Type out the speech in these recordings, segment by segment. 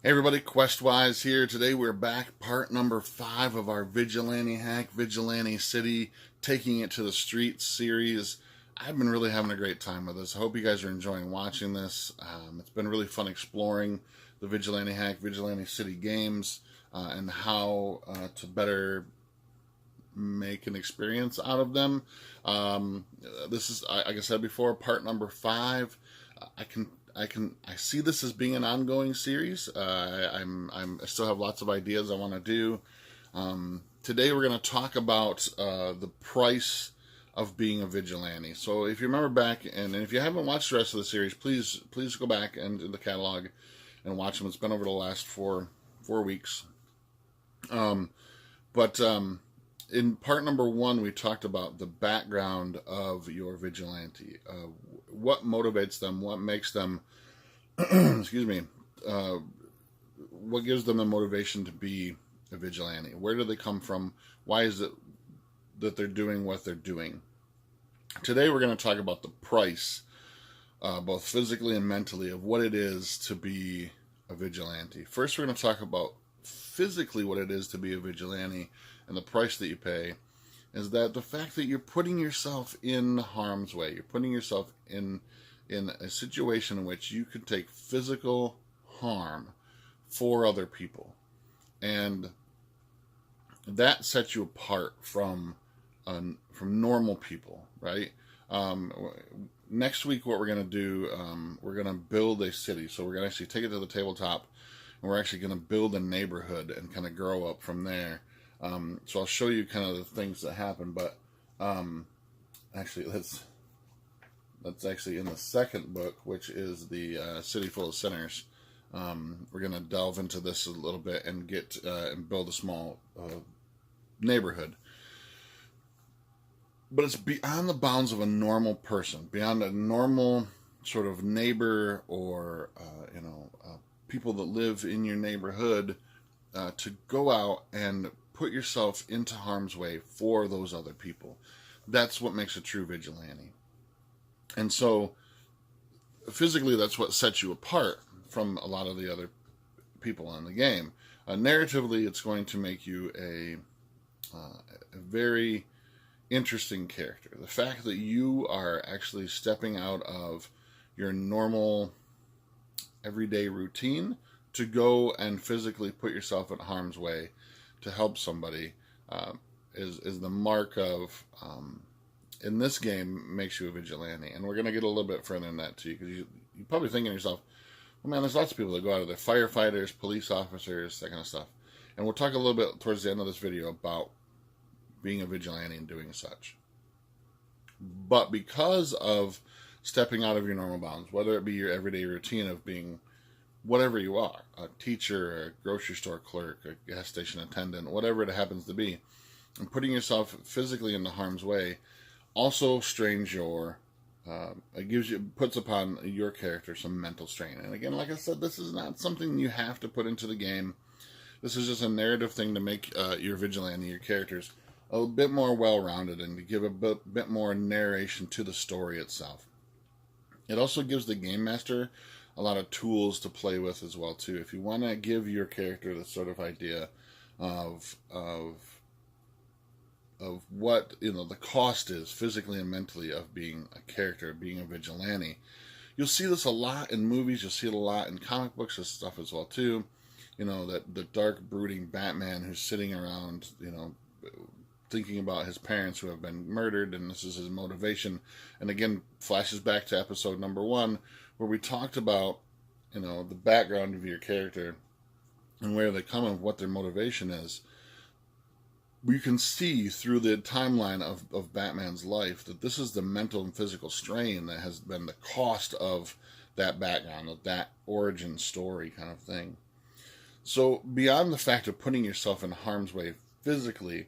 Hey everybody, Questwise here. Today we're back, part number 5 of our Vigilante Hack, Vigilante City, Taking It to the Streets series. I've been really having a great time with this. I hope you guys are enjoying watching this. It's been really fun exploring the Vigilante Hack, Vigilante City games, and how to better make an experience out of them. This is, like I said before, part number 5. I see this as being an ongoing series. I still have lots of ideas I want to do. Today we're going to talk about the price of being a vigilante. So if you remember back, and if you haven't watched the rest of the series, please go back into the catalog and watch them. It's been over the last four weeks. But in part number 1, we talked about the background of your vigilante. What motivates them, what makes them, excuse me, what gives them the motivation to be a vigilante? Where do they come from? Why is it that they're doing what they're doing? Today we're going to talk about the price, both physically and mentally, of what it is to be a vigilante. First, we're going to talk about physically what it is to be a vigilante and the price that you pay. Is that the fact that you're putting yourself in harm's way. You're putting yourself in a situation in which you could take physical harm for other people. And that sets you apart from normal people, right? Next week, what we're going to do, we're going to build a city. So we're going to actually take it to the tabletop, and we're actually going to build a neighborhood and kind of grow up from there. So I'll show you kind of the things that happen, but actually that's actually in the second book, which is the City Full of Sinners. We're going to delve into this a little bit and get and build a small neighborhood. But it's beyond the bounds of a normal person, beyond a normal sort of neighbor or people that live in your neighborhood, to go out and put yourself into harm's way for those other people. That's what makes a true vigilante. And so, physically, that's what sets you apart from a lot of the other people in the game. Narratively, it's going to make you a very interesting character. The fact that you are actually stepping out of your normal, everyday routine to go and physically put yourself in harm's way to help somebody is the mark of, in this game, makes you a vigilante. And we're going to get a little bit further in that too, because you're probably thinking to yourself, well, man, there's lots of people that go out of there, firefighters, police officers, that kind of stuff. And we'll talk a little bit towards the end of this video about being a vigilante and doing such. But because of stepping out of your normal bounds, whether it be your everyday routine of being whatever you are, a teacher, a grocery store clerk, a gas station attendant, whatever it happens to be, and putting yourself physically into harm's way also strains your, puts upon your character some mental strain. And again, like I said, this is not something you have to put into the game. This is just a narrative thing to make your vigilante, your characters, a bit more well-rounded and to give a bit more narration to the story itself. It also gives the game master a lot of tools to play with as well too. If you want to give your character the sort of idea of what the cost is physically and mentally of being a character, being a vigilante, you'll see this a lot in movies. You'll see it a lot in comic books and stuff as well too. That the dark, brooding Batman who's sitting around, thinking about his parents who have been murdered, and this is his motivation. And again, flashes back to episode number 1, where we talked about, the background of your character and where they come and what their motivation is. We can see through the timeline of Batman's life that this is the mental and physical strain that has been the cost of that background, of that origin story kind of thing. So beyond the fact of putting yourself in harm's way physically,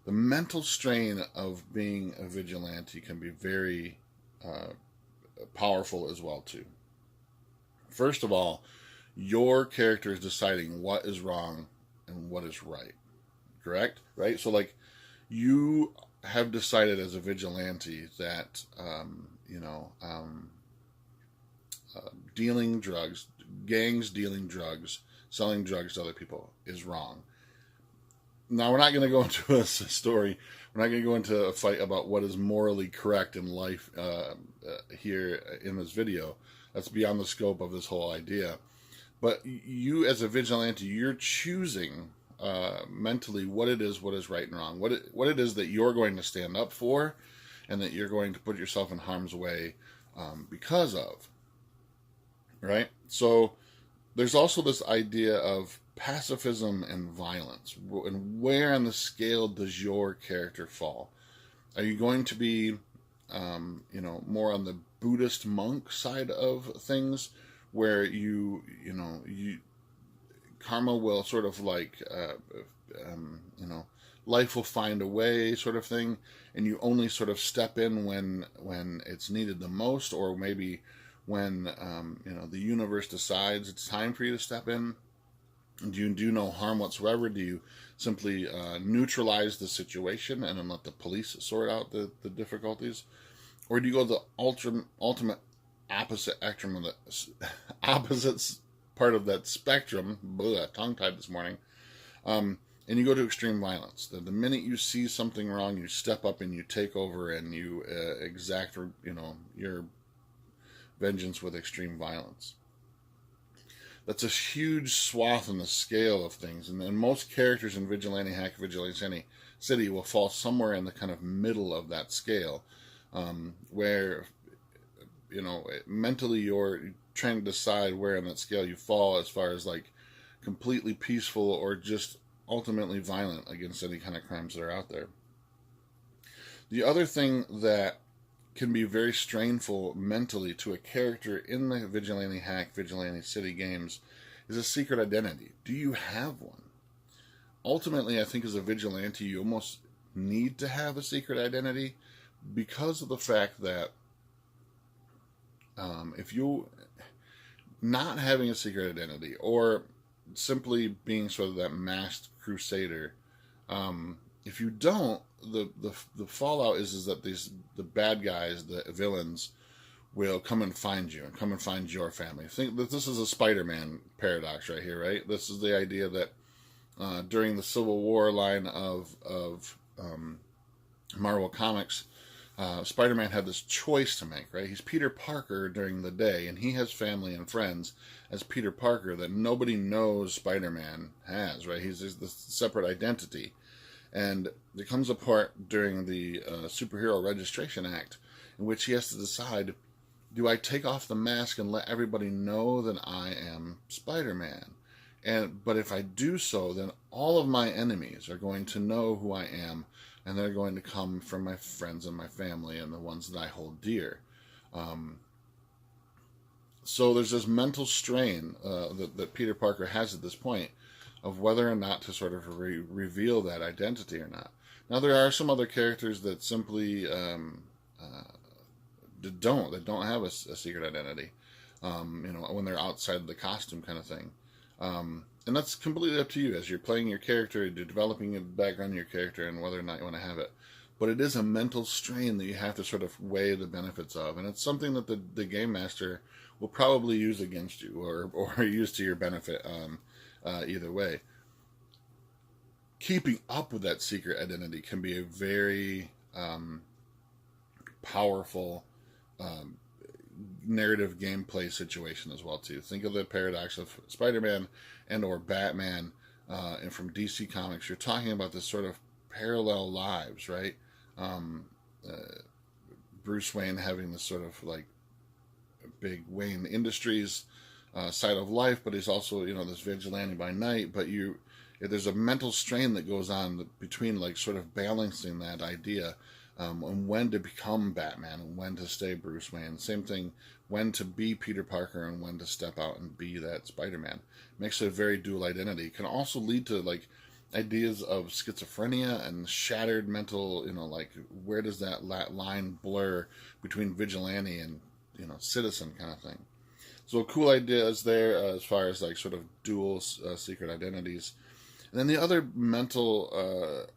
the mental strain of being a vigilante can be very powerful as well too. First of all, your character is deciding what is wrong and what is right. Correct? Right? So you have decided as a vigilante that dealing drugs, gangs dealing drugs, selling drugs to other people is wrong. Now, we're not going to go into a story. We're not going to go into a fight about what is morally correct in life here in this video. That's beyond the scope of this whole idea. But you, as a vigilante, you're choosing mentally what is right and wrong, what it is that you're going to stand up for, and that you're going to put yourself in harm's way because of. Right? So there's also this idea of pacifism and violence, and where on the scale does your character fall? Are you going to be, more on the Buddhist monk side of things, where karma will sort of like, life will find a way, sort of thing, and you only sort of step in when it's needed the most, or maybe when the universe decides it's time for you to step in? Do you do no harm whatsoever? Do you simply neutralize the situation and then let the police sort out the difficulties? Or do you go the ultimate opposite spectrum of the opposite part of that spectrum? Tongue-tied this morning. And you go to extreme violence. The minute you see something wrong, you step up and you take over and you exact your vengeance with extreme violence. That's a huge swath in the scale of things, and most characters in Vigilante Hack, Vigilante City will fall somewhere in the kind of middle of that scale, where mentally you're trying to decide where on that scale you fall, as far as like completely peaceful or just ultimately violent against any kind of crimes that are out there. The other thing that can be very strainful mentally to a character in the Vigilante Hack, Vigilante City games is a secret identity. Do you have one? Ultimately, I think as a vigilante, you almost need to have a secret identity, because of the fact that if you not having a secret identity, or simply being sort of that masked crusader, if you don't, the fallout is that the bad guys, the villains, will come and find you and come and find your family. Think that this is a Spider-Man paradox right here, right? This is the idea that during the Civil War line of Marvel Comics, Spider-Man had this choice to make, right? He's Peter Parker during the day, and he has family and friends as Peter Parker that nobody knows Spider-Man has, right? He's this separate identity. And there comes a part during the Superhero Registration Act in which he has to decide, do I take off the mask and let everybody know that I am Spider-Man? But if I do so, then all of my enemies are going to know who I am, and they're going to come from my friends and my family and the ones that I hold dear. So there's this mental strain that Peter Parker has at this point, of whether or not to sort of reveal that identity or not. Now, there are some other characters that simply don't have a secret identity, when they're outside the costume kind of thing. And that's completely up to you as you're playing your character, you're developing a background in your character, and whether or not you want to have it. But it is a mental strain that you have to sort of weigh the benefits of, and it's something that the game master will probably use against you, or use to your benefit. Either way, keeping up with that secret identity can be a very powerful narrative gameplay situation as well too. Think of the paradox of Spider-Man and or Batman, and from DC Comics. You're talking about this sort of parallel lives, right? Bruce Wayne having this sort of like big Wayne Industries side of life, but he's also this vigilante by night. But there's a mental strain that goes on between like sort of balancing that idea, and when to become Batman and when to stay Bruce Wayne. Same thing, when to be Peter Parker and when to step out and be that Spider-Man. Makes it a very dual identity. It can also lead to like ideas of schizophrenia and shattered mental, like where does that line blur between vigilante and citizen kind of thing. So cool ideas there as far as like sort of dual secret identities. And then the other mental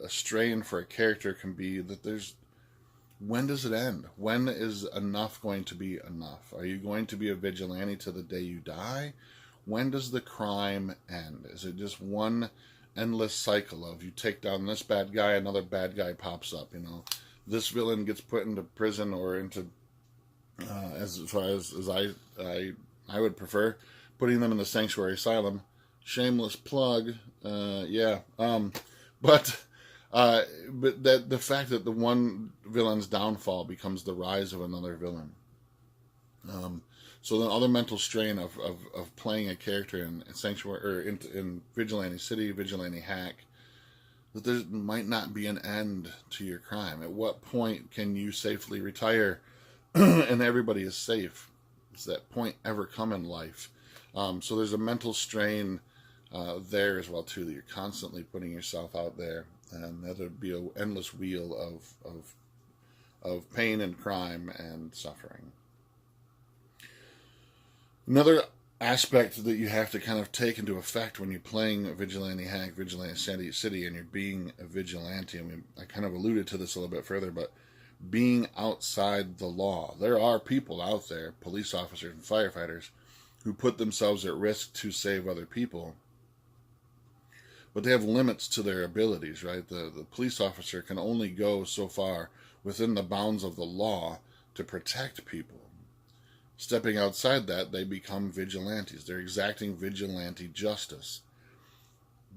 strain for a character can be that when does it end? When is enough going to be enough? Are you going to be a vigilante to the day you die? when does the crime end? Is it just one endless cycle of you take down this bad guy, another bad guy pops up, you know, this villain gets put into prison or into, as far as I would prefer, putting them in the sanctuary asylum. Shameless plug, yeah. But that the fact that the one villain's downfall becomes the rise of another villain. So the other mental strain of playing a character in Sanctuary or in Vigilante City, Vigilante Hack, that there might not be an end to your crime. At what point can you safely retire and everybody is safe? Does that point ever come in life? So there's a mental strain there as well too, that you're constantly putting yourself out there, and that would be an endless wheel of pain and crime and suffering. Another aspect that you have to kind of take into effect when you're playing Vigilante Hack, Vigilante City, and you're being a vigilante, and I kind of alluded to this a little bit further, but being outside the law. There are people out there, police officers and firefighters, who put themselves at risk to save other people, but they have limits to their abilities, right? The police officer can only go so far within the bounds of the law to protect people. Stepping outside that, they become vigilantes. They're exacting vigilante justice.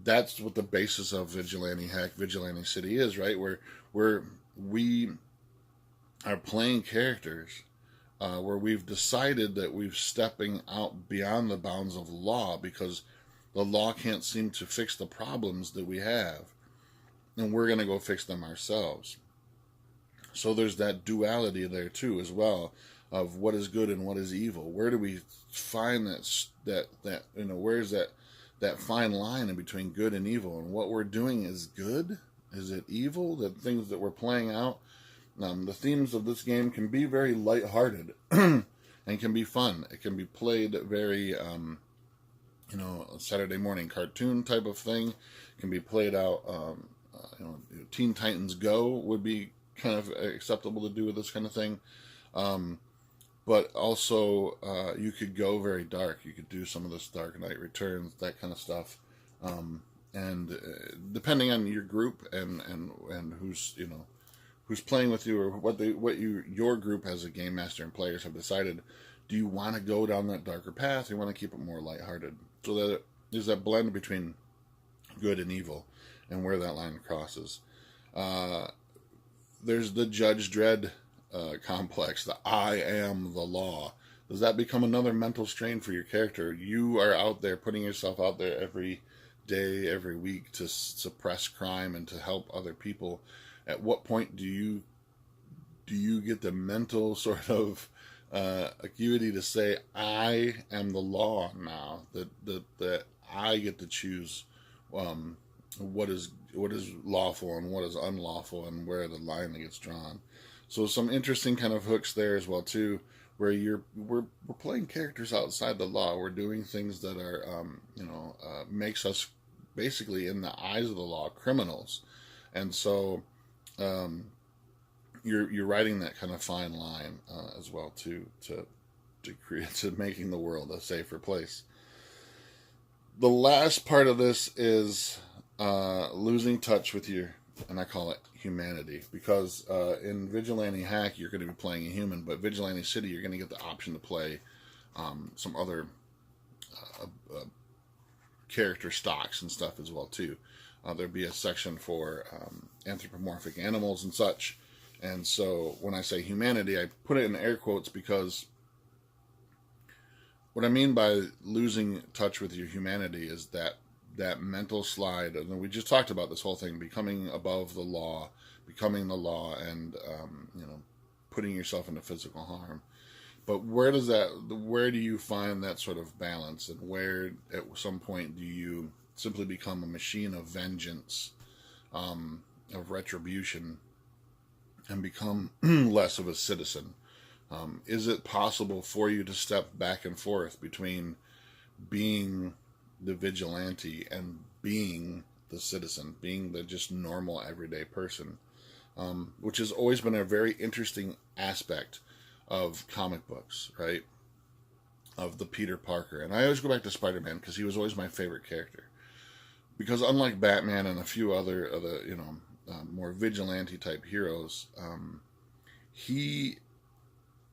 That's what the basis of Vigilante Hack, Vigilante City is, right? Where we are playing characters where we've decided that we're stepping out beyond the bounds of the law because the law can't seem to fix the problems that we have, and we're going to go fix them ourselves. So there's that duality there too as well, of what is good and what is evil. Where do we find that you know, where's that fine line in between good and evil? And what we're doing is good? Is it evil? The things that we're playing out, the themes of this game can be very lighthearted and can be fun. It can be played very, you know, a Saturday morning cartoon type of thing. It can be played out, you know, Teen Titans Go would be kind of acceptable to do with this kind of thing. But also, you could go very dark. You could do some of this Dark Knight Returns, that kind of stuff. And depending on your group and who's, you know, who's playing with you, or what your group as a game master and players have decided, do you want to go down that darker path, or you want to keep it more lighthearted? So that there's that blend between good and evil, and where that line crosses. There's the Judge Dredd complex, the I am the law. Does that become another mental strain for your character? You are out there putting yourself out there every day, every week to suppress crime and to help other people. At what point do you get the mental sort of acuity to say, I am the law now, that I get to choose what is lawful and what is unlawful, and where the line gets drawn? So some interesting kind of hooks there as well too, where we're playing characters outside the law. We're doing things that are makes us basically, in the eyes of the law, criminals, and so you're writing that kind of fine line as well too, to making the world a safer place. The last part of this is losing touch with your, and I call it humanity, because in Vigilante Hack you're going to be playing a human, but Vigilante City you're going to get the option to play some other character stocks and stuff as well too. There'd be a section for anthropomorphic animals and such, and so when I say humanity, I put it in air quotes, because what I mean by losing touch with your humanity is that mental slide, and we just talked about this whole thing, becoming above the law, becoming the law, and putting yourself into physical harm. But where do you find that sort of balance, and where at some point do you simply become a machine of vengeance, of retribution, and become less of a citizen? Is it possible for you to step back and forth between being the vigilante and being the citizen, being the just normal everyday person, which has always been a very interesting aspect of comic books, right? of the Peter Parker. And I always go back to Spider-Man because he was always my favorite character. Because unlike Batman and a few other more vigilante type heroes, he,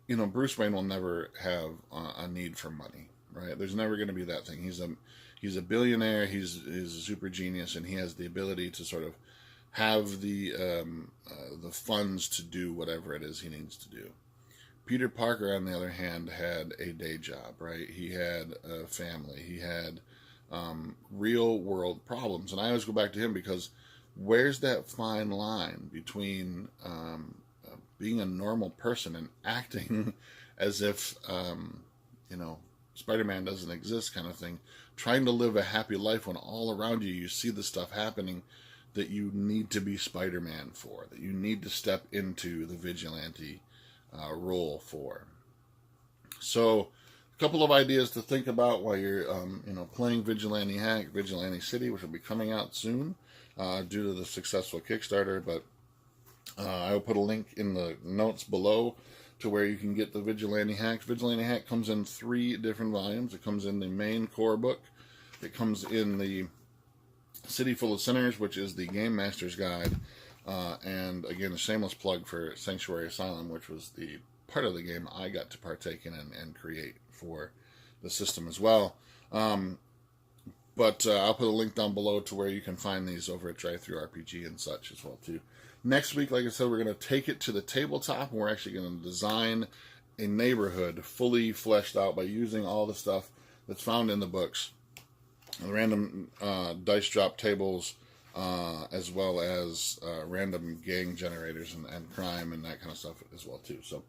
Bruce Wayne will never have a need for money, right? There's never going to be that thing. He's a billionaire. He's a super genius, and he has the ability to sort of have the funds to do whatever it is he needs to do. Peter Parker, on the other hand, had a day job, right? He had a family. He had real world problems, and I always go back to him because where's that fine line between being a normal person and acting as if Spider-Man doesn't exist, kind of thing, trying to live a happy life when all around you see the stuff happening that you need to be Spider-Man for, that you need to step into the vigilante role for. So, a couple of ideas to think about while you're, playing Vigilante Hack, Vigilante City, which will be coming out soon due to the successful Kickstarter. But I will put a link in the notes below to where you can get the Vigilante Hack. Vigilante Hack comes in 3 different volumes. It comes in the main core book. It comes in the City Full of Sinners, which is the Game Master's Guide. And again, a shameless plug for Sanctuary Asylum, which was the part of the game I got to partake in and create for the system as well. But I'll put a link down below to where you can find these over at Drive-Thru RPG and such as well too. Next week, like I said, we're going to take it to the tabletop, and we're actually going to design a neighborhood fully fleshed out by using all the stuff that's found in the books. The random dice drop tables, as well as random gang generators and crime and that kind of stuff as well too. So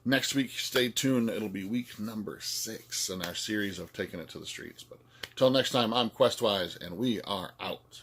next week, stay tuned. It'll be week number 6 in our series of taking it to the streets. But until next time, I'm Questwise, and we are out.